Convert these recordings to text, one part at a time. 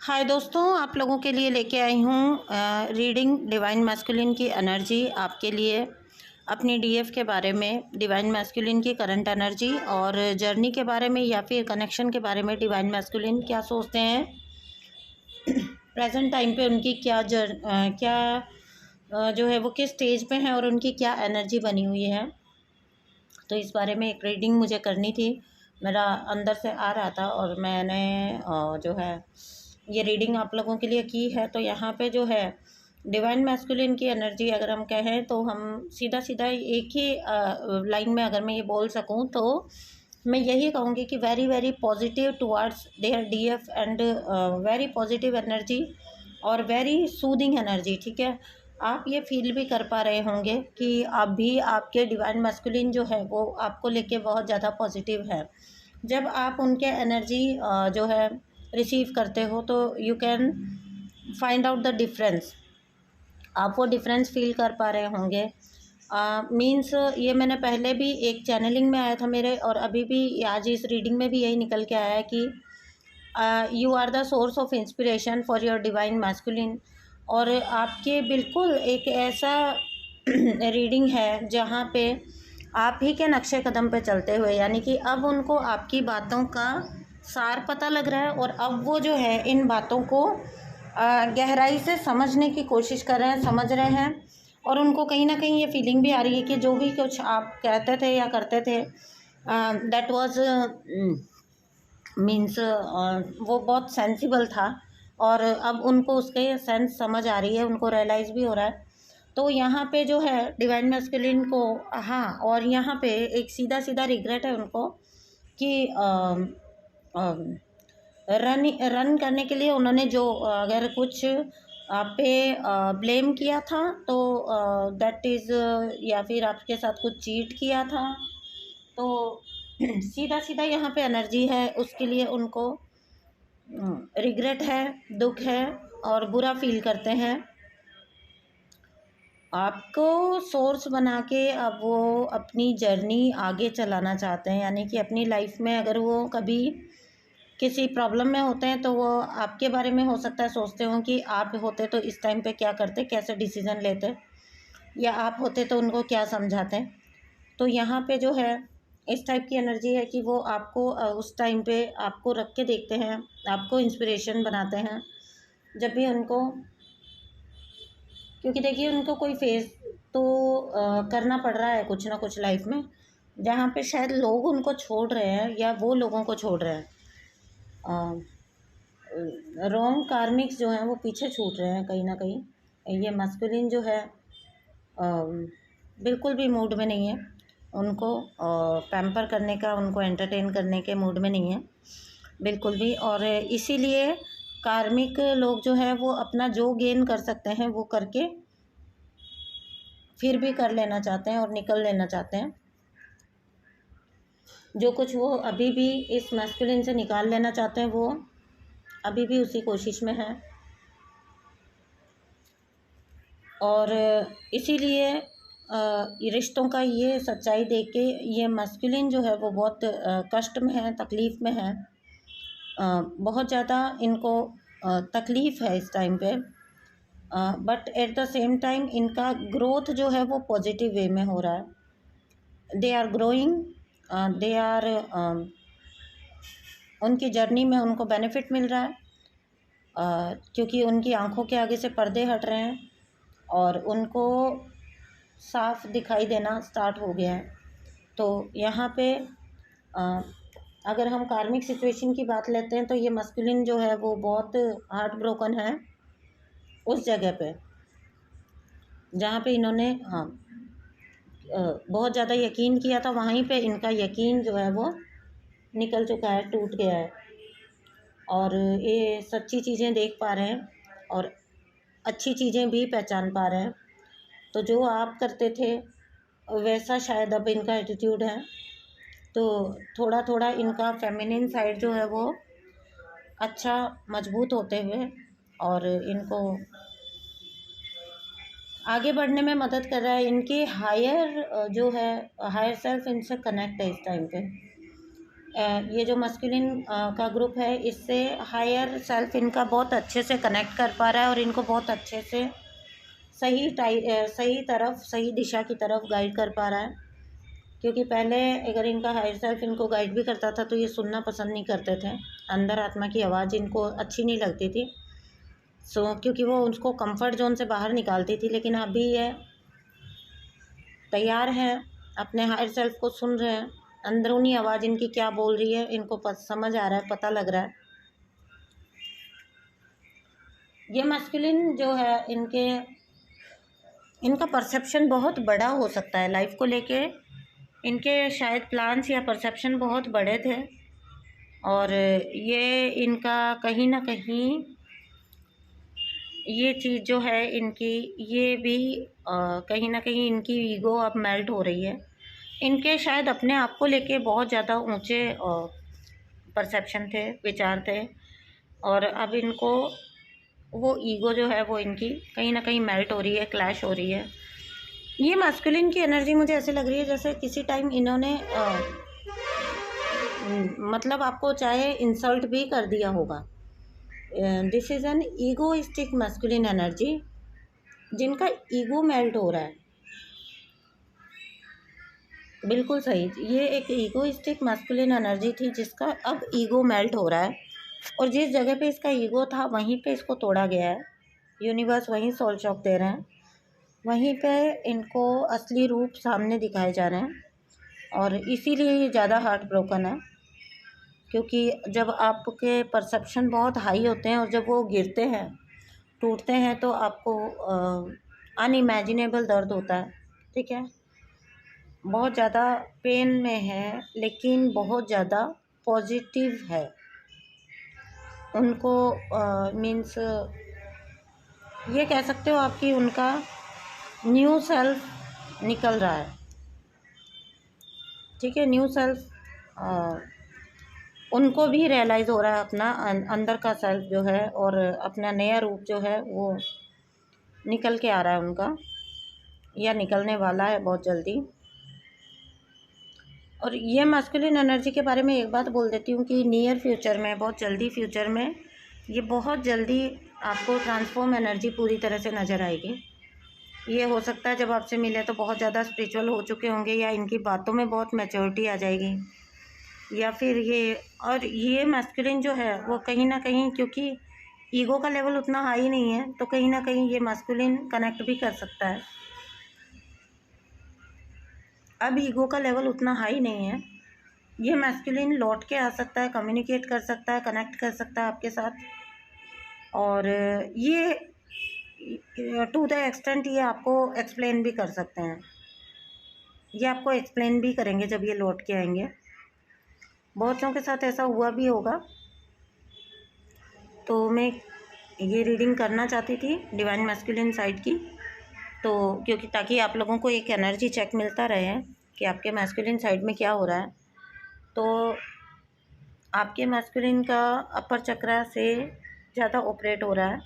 हाय दोस्तों, आप लोगों के लिए लेके आई हूँ रीडिंग डिवाइन मैस्कुलिन की एनर्जी आपके लिए। अपनी डीएफ के बारे में, डिवाइन मैस्कुलिन की करंट एनर्जी और जर्नी के बारे में या फिर कनेक्शन के बारे में डिवाइन मैस्कुलिन क्या सोचते हैं, प्रेजेंट टाइम पे उनकी जो है वो किस स्टेज पे हैं और उनकी क्या एनर्जी बनी हुई है। तो इस बारे में एक रीडिंग मुझे करनी थी, मेरा अंदर से आ रहा था और मैंने जो है ये रीडिंग आप लोगों के लिए की है। तो यहाँ पे जो है डिवाइन मैस्कुलिन की एनर्जी अगर हम कहें तो हम सीधा सीधा एक ही लाइन में अगर मैं ये बोल सकूँ तो मैं यही कहूँगी कि very very positive towards their DF and very positive energy और वेरी सूदिंग एनर्जी। ठीक है, आप ये फील भी कर पा रहे होंगे कि अभी आपके डिवाइन मैस्कुलिन जो है वो आपको लेके बहुत ज़्यादा पॉजिटिव है। जब आप उनके एनर्जी जो है रिसीव करते हो तो you can find out the difference, आप वो डिफरेंस फील कर पा रहे होंगे। मीन्स ये मैंने पहले भी एक चैनलिंग में आया था मेरे, और अभी भी आज इस रीडिंग में भी यही निकल के आया है कि you are the source of inspiration for your divine masculine. और आपके बिल्कुल एक ऐसा रीडिंग है जहाँ पे आप ही के नक्शे कदम पे चलते हुए, यानी कि अब उनको आपकी बातों का सार पता लग रहा है और अब वो जो है इन बातों को गहराई से समझने की कोशिश कर रहे हैं, समझ रहे हैं। और उनको कहीं ना कहीं ये फीलिंग भी आ रही है कि जो भी कुछ आप कहते थे या करते थे दैट वाज मीन्स वो बहुत सेंसिबल था, और अब उनको उसके सेंस समझ आ रही है, उनको रियलाइज़ भी हो रहा है। तो यहाँ पे जो है डिवाइन मैस्कुलिन को, हाँ, और यहाँ पे एक सीधा सीधा रिग्रेट है उनको कि रन रन करने के लिए उन्होंने जो अगर कुछ आप पे ब्लेम किया था तो दैट इज़, या फिर आपके साथ कुछ चीट किया था तो सीधा सीधा यहाँ पे एनर्जी है उसके लिए उनको रिग्रेट है, दुख है और बुरा फील करते हैं। आपको सोर्स बना के अब वो अपनी जर्नी आगे चलाना चाहते हैं, यानी कि अपनी लाइफ में अगर वो कभी किसी प्रॉब्लम में होते हैं तो वो आपके बारे में हो सकता है सोचते हों कि आप होते तो इस टाइम पे क्या करते, कैसे डिसीज़न लेते, या आप होते तो उनको क्या समझाते। तो यहाँ पे जो है इस टाइप की एनर्जी है कि वो आपको उस टाइम पे आपको रख के देखते हैं, आपको इंस्पिरेशन बनाते हैं जब भी उनको, क्योंकि देखिए उनको कोई फेस तो करना पड़ रहा है कुछ ना कुछ लाइफ में, जहाँ पे शायद लोग उनको छोड़ रहे हैं या वो लोगों को छोड़ रहे हैं। रॉन्ग कार्मिक्स जो हैं वो पीछे छूट रहे हैं कहीं ना कहीं। ये मस्कुलिन जो है बिल्कुल भी मूड में नहीं है उनको पैम्पर करने का, उनको एंटरटेन करने के मूड में नहीं है बिल्कुल भी। और इसीलिए कार्मिक लोग जो है वो अपना जो गेन कर सकते हैं वो करके फिर भी कर लेना चाहते हैं और निकल लेना चाहते हैं। जो कुछ वो अभी भी इस मैस्कुलिन से निकाल लेना चाहते हैं वो अभी भी उसी कोशिश में है। और इसीलिए रिश्तों का ये सच्चाई देख के ये मैस्कुलिन जो है वो बहुत कष्ट में है, तकलीफ़ में है, बहुत ज़्यादा इनको तकलीफ़ है इस टाइम पे। But at the same time इनका ग्रोथ जो है वो पॉजिटिव वे में हो रहा है। They are growing, they are उनकी जर्नी में उनको बेनिफिट मिल रहा है क्योंकि उनकी आंखों के आगे से पर्दे हट रहे हैं और उनको साफ दिखाई देना स्टार्ट हो गया है। तो यहाँ पे अगर हम कार्मिक सिचुएशन की बात लेते हैं तो ये मस्कुलिन जो है वो बहुत हार्ट ब्रोकन है उस जगह पे जहाँ पे इन्होंने बहुत ज़्यादा यकीन किया था, वहीं पे इनका यकीन जो है वो निकल चुका है, टूट गया है और ये सच्ची चीज़ें देख पा रहे हैं और अच्छी चीज़ें भी पहचान पा रहे हैं। तो जो आप करते थे वैसा शायद अब इनका एटीट्यूड है, तो थोड़ा थोड़ा इनका फेमिनिन साइड जो है वो अच्छा मजबूत होते हुए और इनको आगे बढ़ने में मदद कर रहा है। इनके हायर जो है हायर सेल्फ इनसे कनेक्ट है इस टाइम पे। ये जो मस्कुलिन का ग्रुप है, इससे हायर सेल्फ इनका बहुत अच्छे से कनेक्ट कर पा रहा है और इनको बहुत अच्छे से सही तरफ, सही दिशा की तरफ गाइड कर पा रहा है। क्योंकि पहले अगर इनका हायर सेल्फ इनको गाइड भी करता था तो ये सुनना पसंद नहीं करते थे, अंदर आत्मा की आवाज़ इनको अच्छी नहीं लगती थी। क्योंकि वो उसको कंफर्ट जोन से बाहर निकालती थी। लेकिन अभी ये तैयार हैं, अपने हायर सेल्फ को सुन रहे हैं, अंदरूनी आवाज़ इनकी क्या बोल रही है इनको समझ आ रहा है, पता लग रहा है। ये मस्कुलिन जो है, इनका परसेप्शन बहुत बड़ा हो सकता है लाइफ को लेके। इनके शायद प्लान्स या परसेप्शन बहुत बड़े थे और ये इनका कहीं ना कहीं ये चीज़ जो है इनकी, ये भी कहीं ना कहीं इनकी ईगो अब मेल्ट हो रही है। इनके शायद अपने आप को लेके बहुत ज़्यादा ऊंचे परसेप्शन थे, विचार थे, और अब इनको वो ईगो जो है वो इनकी कहीं ना कहीं मेल्ट हो रही है, क्लैश हो रही है। ये मास्कुलिन की एनर्जी मुझे ऐसे लग रही है जैसे किसी टाइम इन्होंने मतलब आपको चाहे इंसल्ट भी कर दिया होगा। This is an egoistic masculine energy, जिनका ईगो मेल्ट हो रहा है। बिल्कुल सही, ये एक ईगोइस्टिक मास्कुलिन एनर्जी थी जिसका अब ईगो मेल्ट हो रहा है, और जिस जगह पे इसका ईगो था वहीं पे इसको तोड़ा गया है। यूनिवर्स वहीं सोल शॉक दे रहे हैं, वहीं पे इनको असली रूप सामने दिखाए जा रहे हैं, और इसीलिए ये ज़्यादा हार्ट ब्रोकन है। क्योंकि जब आपके परसेप्शन बहुत हाई होते हैं और जब वो गिरते हैं, टूटते हैं, तो आपको अनइमेजिनेबल दर्द होता है। ठीक है, बहुत ज़्यादा पेन में है लेकिन बहुत ज़्यादा पॉजिटिव है। उनको मीन्स ये कह सकते हो आपकी उनका न्यू सेल्फ निकल रहा है। ठीक है, न्यू सेल्फ उनको भी रियलाइज़ हो रहा है अपना अंदर का सेल्फ जो है, और अपना नया रूप जो है वो निकल के आ रहा है उनका, या निकलने वाला है बहुत जल्दी। और ये मास्कुलिन एनर्जी के बारे में एक बात बोल देती हूँ कि नियर फ्यूचर में, बहुत जल्दी फ्यूचर में, ये बहुत जल्दी आपको ट्रांसफॉर्म एनर्जी पूरी तरह से नज़र आएगी। ये हो सकता है जब आपसे मिले तो बहुत ज़्यादा स्पिरिचुअल हो चुके होंगे, या इनकी बातों में बहुत मैच्योरिटी आ जाएगी, या फिर ये मास्कुलिन जो है वो कहीं ना कहीं, क्योंकि ईगो का लेवल उतना हाई नहीं है, तो कहीं ना कहीं ये मास्कुलिन कनेक्ट भी कर सकता है। अब ईगो का लेवल उतना हाई नहीं है, ये मैस्कुलिन लौट के आ सकता है, कम्युनिकेट कर सकता है, कनेक्ट कर सकता है आपके साथ। और ये टू द एक्सटेंट ये आपको एक्सप्लेन भी कर सकते हैं, ये आपको एक्सप्लेन भी करेंगे जब ये लौट के आएंगे। बहुतों के साथ ऐसा हुआ भी होगा। तो मैं ये रीडिंग करना चाहती थी डिवाइन मैस्कुलिन साइड की, तो क्योंकि ताकि आप लोगों को एक एनर्जी चेक मिलता रहे कि आपके मैस्कुलिन साइड में क्या हो रहा है। तो आपके मैस्कुलिन का अपर चक्रा से ज़्यादा ऑपरेट हो रहा है,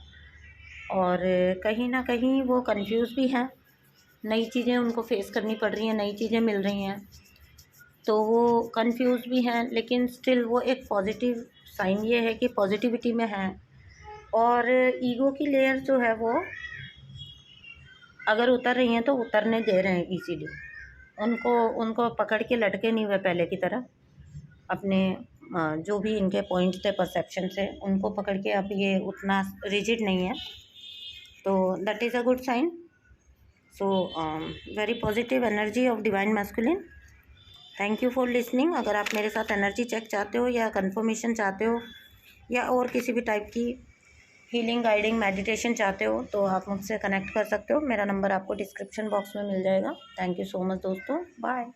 और कहीं ना कहीं वो कंफ्यूज भी हैं, नई चीज़ें उनको फेस करनी पड़ रही हैं, नई चीज़ें मिल रही हैं, तो वो कंफ्यूज भी हैं। लेकिन स्टिल वो एक पॉजिटिव साइन ये है कि पॉजिटिविटी में हैं, और ईगो की लेयर जो है वो अगर उतर रही हैं तो उतरने दे रहे हैं इजीली। उनको पकड़ के लटके नहीं हुए पहले की तरह, अपने जो भी इनके पॉइंट थे परसेप्शन से, उनको पकड़ के अब ये उतना रिजिड नहीं है, तो that is a good sign. So very positive energy of divine masculine. Thank you for listening. अगर आप मेरे साथ एनर्जी चेक चाहते हो, या कंफर्मेशन चाहते हो, या और किसी भी टाइप की हीलिंग, गाइडिंग, मेडिटेशन चाहते हो, तो आप मुझसे कनेक्ट कर सकते हो। मेरा नंबर आपको डिस्क्रिप्शन बॉक्स में मिल जाएगा। थैंक यू सो मच दोस्तों, बाय।